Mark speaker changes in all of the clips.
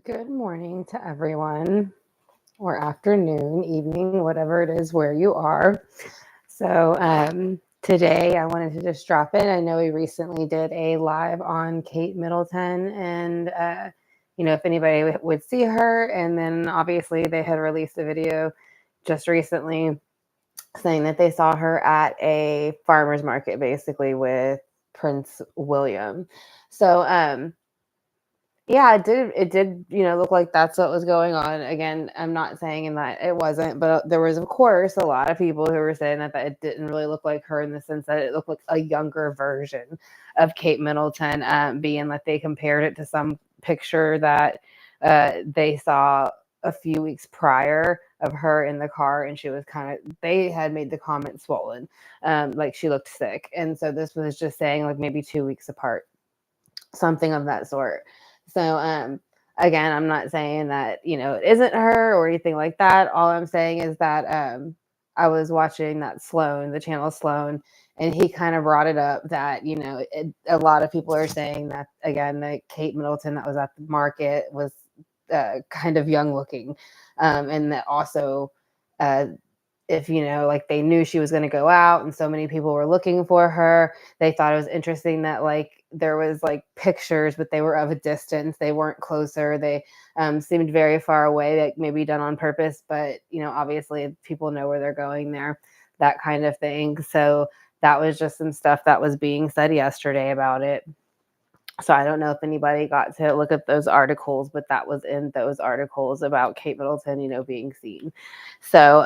Speaker 1: Good morning to everyone, or afternoon, evening, whatever it is where you are. Today I wanted to just drop in. I know we recently did a live on Kate Middleton, and if anybody would see her, and then obviously they had released a video just recently saying that they saw her at a farmer's market, basically with Prince William. So, yeah, it did, look like that's what was going on. Again, I'm not saying that it wasn't, but there was, of course, a lot of people who were saying that it didn't really look like her in the sense that it looked like a younger version of Kate Middleton, being that they compared it to some picture that they saw a few weeks prior of her in the car, and she was they had made the comment swollen, like she looked sick. And so this was just saying like maybe 2 weeks apart, something of that sort. So, again, I'm not saying that, it isn't her or anything like that. All I'm saying is that I was watching that Sloan, the channel Sloan, and he kind of brought it up that, a lot of people are saying that, again, that Kate Middleton that was at the market was kind of young looking. And that also, uh, if like they knew she was going to go out and so many people were looking for her, they thought it was interesting that like there was like pictures, but they were of a distance, they weren't closer, they seemed very far away, like maybe done on purpose, but obviously people know where they're going there, that kind of thing. So that was just some stuff that was being said yesterday about it. So I don't know if anybody got to look at those articles, but that was in those articles about Kate Middleton, being seen. So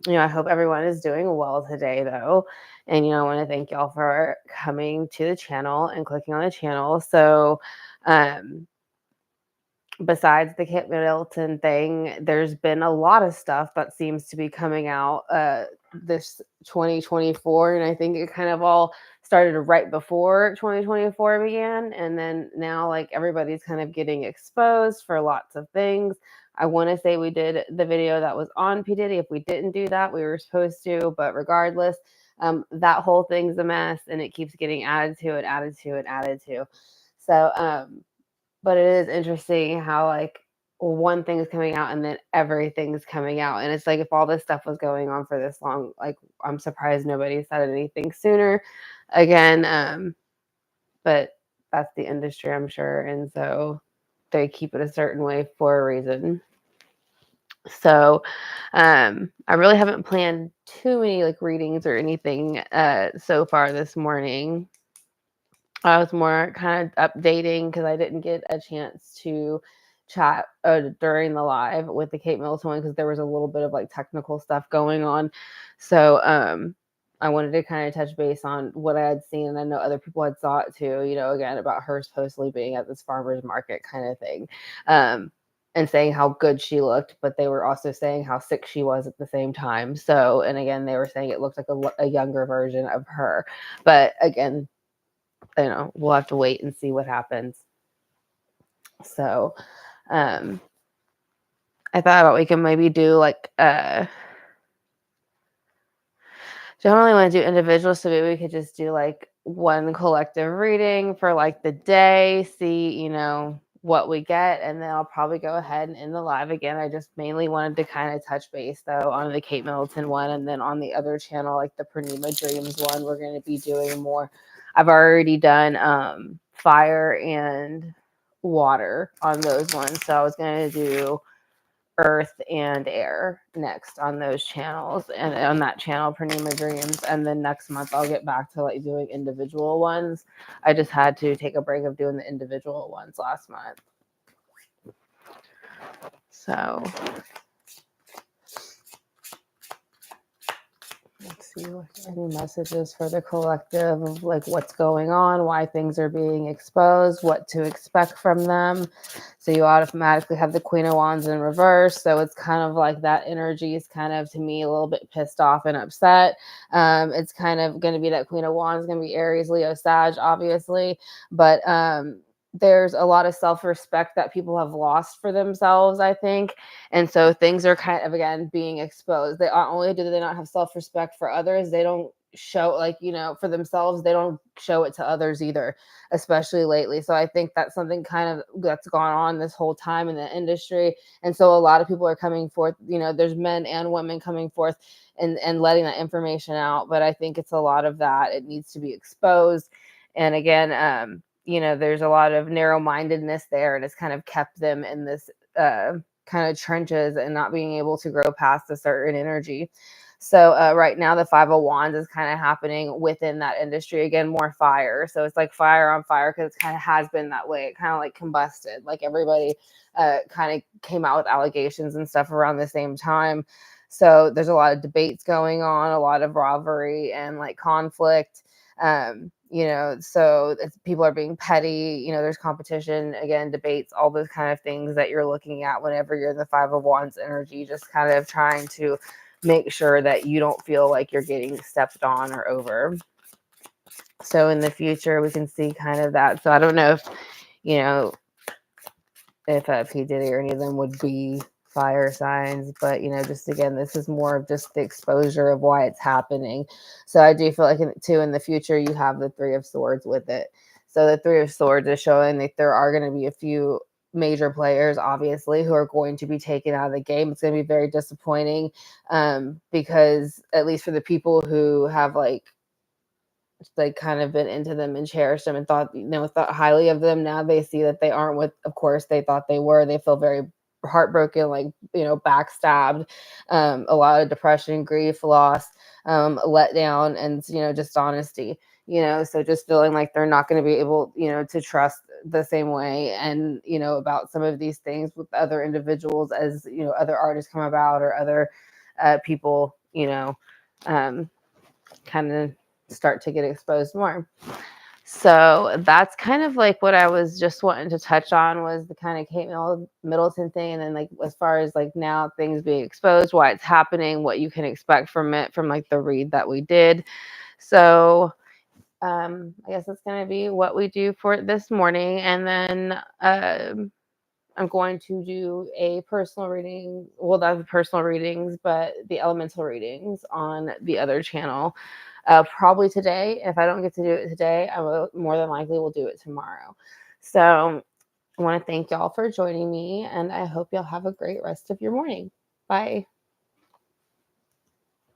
Speaker 1: I hope everyone is doing well today, though. And, I want to thank y'all for coming to the channel and clicking on the channel. So, besides the Kate Middleton thing, there's been a lot of stuff that seems to be coming out this 2024. And I think it kind of all started right before 2024 began. And then now, like, everybody's kind of getting exposed for lots of things. I want to say we did the video that was on P. Diddy. If we didn't do that, we were supposed to. But regardless, that whole thing's a mess, and it keeps getting added to it, added to it, added to. So, but it is interesting how like one thing is coming out and then everything's coming out. And it's like if all this stuff was going on for this long, like I'm surprised nobody said anything sooner. Again, but that's the industry, I'm sure. And so they keep it a certain way for a reason. So I really haven't planned too many like readings or anything so far this morning. I was more kind of updating because I didn't get a chance to chat during the live with the Kate Middleton one because there was a little bit of like technical stuff going on. So I wanted to kind of touch base on what I had seen, and I know other people had saw it too, again, about her supposedly being at this farmer's market kind of thing. And saying how good she looked, but they were also saying how sick she was at the same time. So, and again, they were saying it looked like a younger version of her. But again, we'll have to wait and see what happens. So, I thought about we can maybe do like, don't really want to do individuals, so maybe we could just do like one collective reading for like the day, see, what we get, and then I'll probably go ahead and end the live again. I just mainly wanted to kind of touch base though on the Kate Middleton one, and then on the other channel, like the Pranima Dreams one, we're going to be doing more. I've already done fire and water on those ones, so I was going to do earth and air next on those channels, and on that channel Pranima Dreams, and then next month I'll get back to like doing individual ones. I just had to take a break of doing the individual ones last month. So let's see any messages for the collective of like what's going on, why things are being exposed, what to expect from them. So you automatically have the Queen of Wands in reverse. So it's kind of like that energy is kind of, to me, a little bit pissed off and upset. It's kind of going to be that Queen of Wands going to be Aries, Leo, Sag, obviously. But there's a lot of self-respect that people have lost for themselves, I think. And so things are kind of, again, being exposed. They not only do they not have self-respect for others, they don't show, like, for themselves. They don't show it to others either, especially lately. So I think that's something kind of that's gone on this whole time in the industry. And so a lot of people are coming forth, there's men and women coming forth and letting that information out. But I think it's a lot of that. It needs to be exposed. And again, there's a lot of narrow-mindedness there, and it's kind of kept them in this kind of trenches and not being able to grow past a certain energy. So right now, the 501s is kind of happening within that industry. Again, more fire. So it's like fire on fire, because it kind of has been that way. It kind of like combusted. Like everybody kind of came out with allegations and stuff around the same time. So there's a lot of debates going on, a lot of rivalry and like conflict. So people are being petty, there's competition, again, debates, all those kind of things that you're looking at whenever you're in the 501's energy, just kind of trying to make sure that you don't feel like you're getting stepped on or over. So in the future, we can see kind of that. So I don't know if P. Diddy or any of them would be fire signs, but just again, this is more of just the exposure of why it's happening. So I do feel like in the future, you have the Three of Swords with it. So the Three of Swords is showing that there are going to be a few major players, obviously, who are going to be taken out of the game. It's going to be very disappointing, because at least for the people who have like kind of been into them and cherished them and thought highly of them, now they see that they aren't what of course they thought they were. They feel very heartbroken, like backstabbed, a lot of depression, grief, loss, let down, and dishonesty. So just feeling like they're not going to be able to trust the same way, and about some of these things with other individuals as other artists come about, or other people kind of start to get exposed more. So that's kind of like what I was just wanting to touch on, was the kind of Kate Middleton thing. And then like, as far as like now things being exposed, why it's happening, what you can expect from it, from like the read that we did. So I guess that's going to be what we do for this morning. And then I'm going to do a personal reading. Well, that's personal readings, but the elemental readings on the other channel. Probably today. If I don't get to do it today, I will more than likely will do it tomorrow. So I want to thank y'all for joining me, and I hope y'all have a great rest of your morning. Bye.